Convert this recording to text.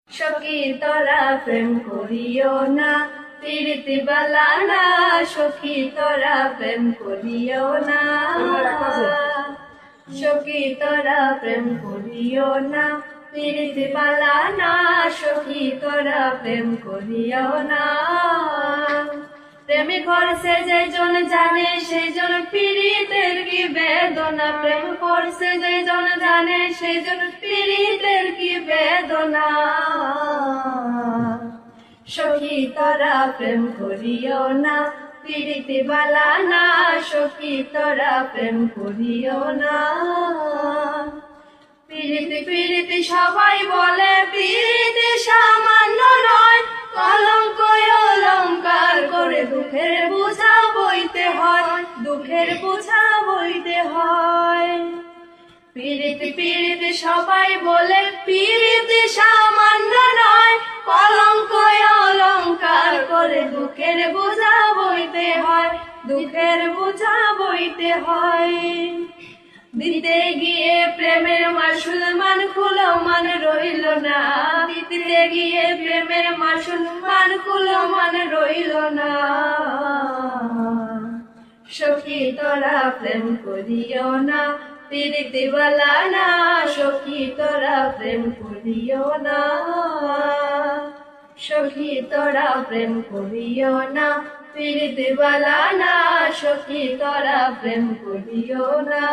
সখী তোরা প্রেম করিও না, প্রীতি বালা না, সখী তোরা প্রেম করিও না, সখী তোরা প্রেম করিও না, প্রীতি বালা না, সখী তোরা প্রেম করিও না। প্রেমে করছে যেজন জানে সেজন পীড়িতের কি বেদনা, প্রেম করছে যেজন জানে সেজন পীড়িতের কি বেদনা। সখী তোরা প্রেম করিও না, প্রীতি বালা না, সখী তোরা প্রেম করিও না। প্রীতি প্রীতি সবাই বলে, প্রীতি সামান্য নয়, কলঙ্ক অলঙ্কার করে দুঃখের বোঝা বইতে হয়, দুঃখের বোঝা বইতে হয়। প্রীতি প্রীতি সবাই বলে, প্রীতি সামান্য নয়, কলঙ্ক অলঙ্কার করে দুঃখের বোঝা বইতে হয়, দুঃখের বোঝা বইতে হয়। দিতে গিয়ে প্রেমের মাসুল মান খুলো মান রইল না, দিতে গিয়ে প্রেমের মাসুল মান খুলো মান রইল না। সখী তোরা প্রেম করিও না, প্রীতি বালা না, সখী তোরা প্রেম করিও না, সখী তোরা প্রেম করিও না, প্রীতি বালা না, সখী তোরা প্রেম করিও না।